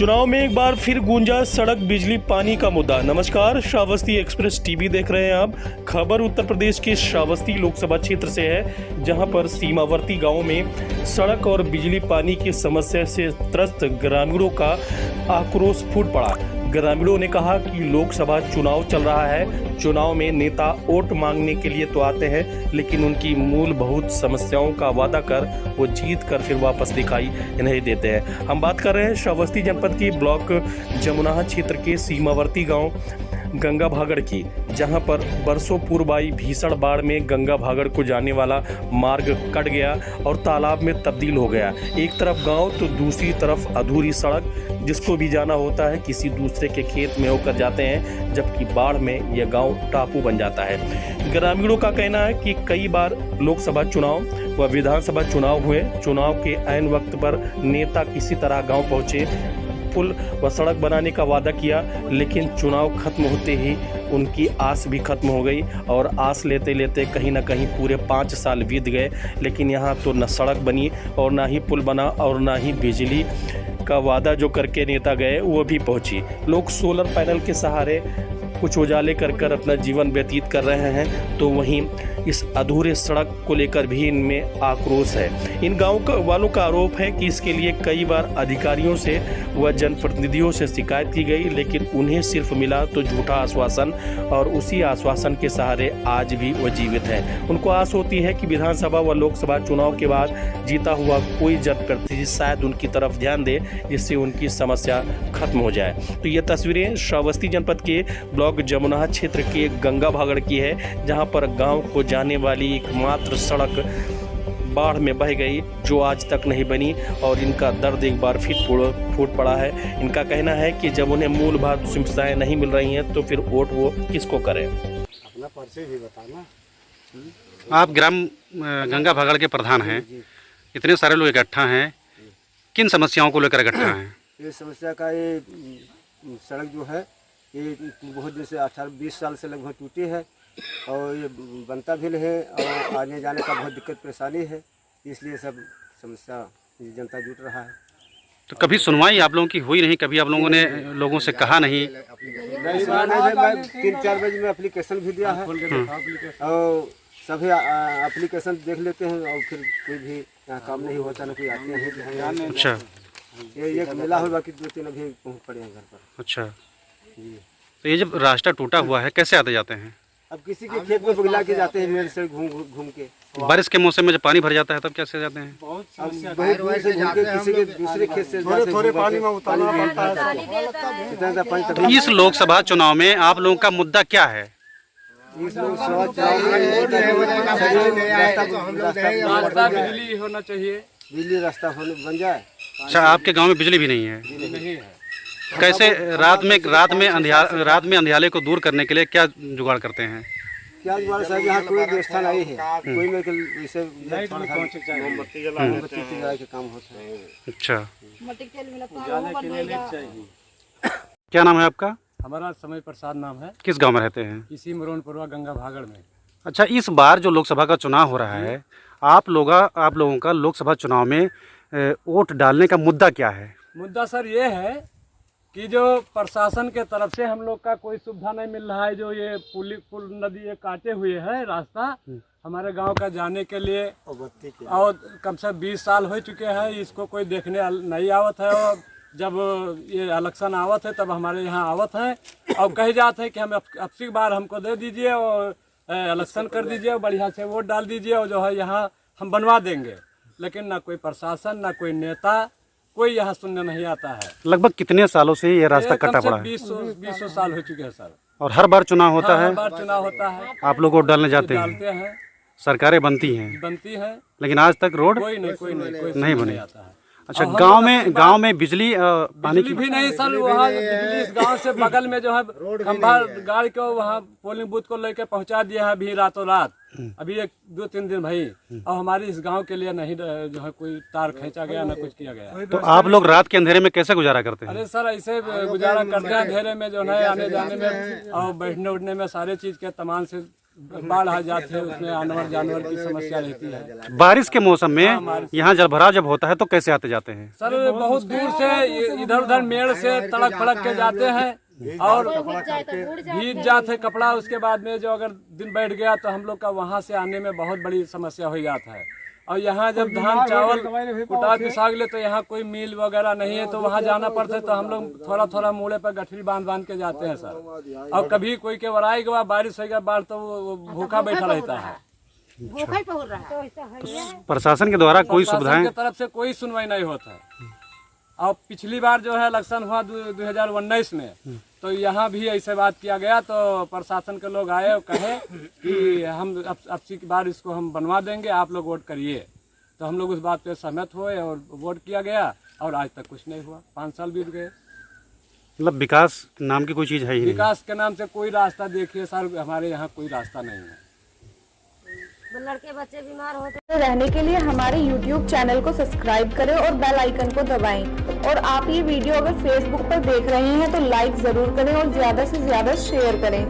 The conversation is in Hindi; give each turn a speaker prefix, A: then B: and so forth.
A: चुनाव में एक बार फिर गूंजा सड़क बिजली पानी का मुद्दा। नमस्कार, श्रावस्ती एक्सप्रेस टीवी देख रहे हैं आप। खबर उत्तर प्रदेश के श्रावस्ती लोकसभा क्षेत्र से है, जहां पर सीमावर्ती गांवों में सड़क और बिजली पानी की समस्या से त्रस्त ग्रामीणों का आक्रोश फूट पड़ा। ग्रामीणों ने कहा कि लोकसभा चुनाव चल रहा है, चुनाव में नेता वोट मांगने के लिए तो आते हैं, लेकिन उनकी मूलभूत समस्याओं का वादा कर वो जीत कर फिर वापस दिखाई नहीं देते हैं। हम बात कर रहे हैं श्रावस्ती जनपद की ब्लॉक जमुनाहा क्षेत्र के सीमावर्ती गांव गंगा भागड़ की, जहां पर बरसों पूर्व आई भीषण बाढ़ में गंगा भागड़ को जाने वाला मार्ग कट गया और तालाब में तब्दील हो गया। एक तरफ गांव तो दूसरी तरफ अधूरी सड़क, जिसको भी जाना होता है किसी दूसरे के खेत में होकर जाते हैं, जबकि बाढ़ में यह गांव टापू बन जाता है। ग्रामीणों का कहना है कि कई बार लोकसभा चुनाव व विधानसभा चुनाव हुए, चुनाव के ऐन वक्त पर नेता किसी तरह गाँव पहुंचे, पुल व सड़क बनाने का वादा किया, लेकिन चुनाव खत्म होते ही उनकी आस भी खत्म हो गई और आस लेते लेते कहीं ना कहीं पूरे 5 साल बीत गए, लेकिन यहाँ तो न सड़क बनी और ना ही पुल बना और ना ही बिजली का वादा जो करके नेता गए वो भी पहुंची। लोग सोलर पैनल के सहारे कुछ उजाले कर कर अपना जीवन व्यतीत कर रहे हैं, तो वहीं इस अधूरे सड़क को लेकर भी इनमें आक्रोश है। इन गाँव वालों का आरोप है कि इसके लिए कई बार अधिकारियों से व जनप्रतिनिधियों से शिकायत की गई, लेकिन उन्हें सिर्फ मिला तो झूठा आश्वासन, और उसी आश्वासन के सहारे आज भी वो जीवित हैं। उनको आस होती है कि विधानसभा व लोकसभा चुनाव के बाद जीता हुआ कोई जनप्रतिनिधि शायद उनकी तरफ ध्यान दे, जिससे उनकी समस्या खत्म हो जाए। तो ये तस्वीरें श्रावस्ती जनपद के ब्लॉक जमुनाहा क्षेत्र के गंगा भागड़ की है, जहाँ पर गाँव को जाने वाली एकमात्र सड़क बाढ़ में बह गई, जो आज तक नहीं बनी, और इनका दर्द एक बार फिर फूट पड़ा है। इनका कहना है कि जब उन्हें मूलभूत सुविधाएं नहीं मिल रही हैं तो फिर वोट वो किसको करें।
B: अपना परिचय भी बताना।
C: आप ग्राम गंगा भागड़ के प्रधान हैं, इतने सारे लोग इकट्ठा हैं, किन समस्याओं को लेकर इकट्ठा हैं?
B: ये समस्या का ये सड़क जो है ये बहुत दिन से 18-20 साल से लगभग टूटी है और ये बनता भी है और आने जाने का बहुत दिक्कत परेशानी है, इसलिए सब समस्या जनता जुट रहा है।
C: तो कभी सुनवाई आप लोगों की हुई नहीं? कभी आप लोगों ने लोगों से कहा नहीं?
B: नहीं सुना नहीं है। मैं 3-4 बजे में एप्लीकेशन भी दिया है और सभी एप्लीकेशन देख लेते हैं और फिर कोई भी यहाँ काम नहीं होता, ना कोई आते हैं।
C: अच्छा,
B: ये एक मेला हुआ कि 2-3 अभी पहुँच पड़े हैं घर पर।
C: अच्छा, तो ये जब रास्ता टूटा हुआ है कैसे आते जाते हैं?
B: अब किसी के खेत में बुला के जाते हैं, मेरे से घूम के।
C: बारिश के मौसम में जब पानी भर जाता है तब कैसे जाते हैं?
B: बहुत दूर से घूम के किसी के दूसरे खेत से थोड़े पानी में उतारना पड़ता है। इतना पानी
C: तो इस लोकसभा चुनाव में आप लोगों का मुद्दा क्या है?
B: इस लोकसभा चुनाव
D: रास्ता बिजली होना चाहिए,
B: बिजली रास्ता बन जाए।
C: अच्छा, आपके गांव में बिजली भी नहीं है?
D: नहीं है।
C: कैसे रात में अंधियारे को दूर करने के लिए क्या जुगाड़ करते हैं?
B: क्या जुगाड़ साहब, यहाँ कोई व्यवस्था नहीं है, कोई में ऐसे मोमबत्ती जला के काम होता है।
C: अच्छा, क्या नाम है आपका?
D: हमारा समय प्रसाद नाम है।
C: किस गांव में रहते हैं?
D: इसी मरोनपुरवा गंगा भागड़ में।
C: अच्छा, इस बार जो लोकसभा का चुनाव हो रहा है, आप लोगों का लोकसभा चुनाव में वोट डालने का मुद्दा क्या है?
D: मुद्दा सर ये है कि जो प्रशासन के तरफ से हम लोग का कोई सुविधा नहीं मिल रहा है। जो ये पुल नदी ये काटे हुए है रास्ता हमारे गांव का जाने के लिए, और कम से कम 20 साल हो चुके हैं, इसको कोई देखने नहीं आवत है। और जब ये इलेक्शन आवत है तब हमारे यहाँ आवत है और कही जाते हैं कि हम अब की बार हमको दे दीजिए और इलेक्शन कर दीजिए और बढ़िया से वोट डाल दीजिए और जो है यहाँ हम बनवा देंगे, लेकिन ना कोई प्रशासन ना कोई नेता कोई यहाँ सुनने नहीं आता है।
C: लगभग कितने सालों से ये रास्ता कटा पड़ा है?
D: 20 साल हो चुके हैं सर।
C: और हर बार चुनाव होता है?
D: हर बार चुनाव होता है।
C: आप लोग वोट डालने जाते
D: हैं,
C: सरकारें बनती हैं, लेकिन आज तक रोड
D: कोई
C: नहीं बने।
D: आता है।
C: अच्छा, गांव में बिजली पानी की
D: भी नहीं सर। वहाँ बिजली इस गांव से बगल में जो है खंभा गाड़ी को वहाँ पोलिंग बूथ को लेकर पहुँचा दिया है अभी रातों रात, अभी 1-2-3 दिन भाई, और हमारी इस गांव के लिए नहीं जो है कोई तार खींचा गया ना कुछ किया गया।
C: तो आप लोग रात के अंधेरे में कैसे गुजारा करते हैं?
D: अरे सर ऐसे गुजारा करते हैं अंधेरे में जो है, आने जाने में और बैठने उठने में सारे चीज के तमाम से बाढ़ आ जाते हैं, उसमें जानवर की समस्या रहती है।
C: बारिश के मौसम में यहाँ जलभराव जब होता है तो कैसे आते जाते हैं?
D: सर बहुत दूर से इधर उधर मेड़ से तड़क फड़क के जाते हैं और भीग जाते कपड़ा। उसके बाद में जो अगर दिन बैठ गया तो हम लोग का वहाँ से आने में बहुत बड़ी समस्या हो जाता है। और यहाँ जब धान चावल कुटा पिसाग ले तो यहाँ कोई मिल वगैरह नहीं है, तो वहाँ जाना पड़ता है। तो हम लोग थोड़ा थोड़ा मूड़े पर गठरी बांध के जाते हैं सर। और कभी कोई के वराई के बाद बारिश हो गया बाढ़ तो वो भूखा बैठा रहता है।
C: प्रशासन के द्वारा कोई
D: प्रशासन
C: सुविधाएं
D: की तरफ से कोई सुनवाई नहीं होता है। और पिछली बार जो है इलेक्शन हुआ 2019 में, तो यहाँ भी ऐसे बात किया गया तो प्रशासन के लोग आए और कहे कि हम अब की बार इसको हम बनवा देंगे, आप लोग वोट करिए। तो हम लोग उस बात पे सहमत हुए और वोट किया गया और आज तक कुछ नहीं हुआ। 5 साल बीत गए।
C: मतलब विकास नाम की कोई चीज़ है ही नहीं।
D: विकास के नाम से कोई रास्ता देखिए सर, हमारे यहाँ कोई रास्ता नहीं है।
E: लड़के बच्चे बीमार होते रहने के लिए हमारे YouTube चैनल को सब्सक्राइब करें और बेल आइकन को दबाएं। और आप ये वीडियो अगर Facebook पर देख रहे हैं तो लाइक जरूर करें और ज्यादा से ज्यादा शेयर करें।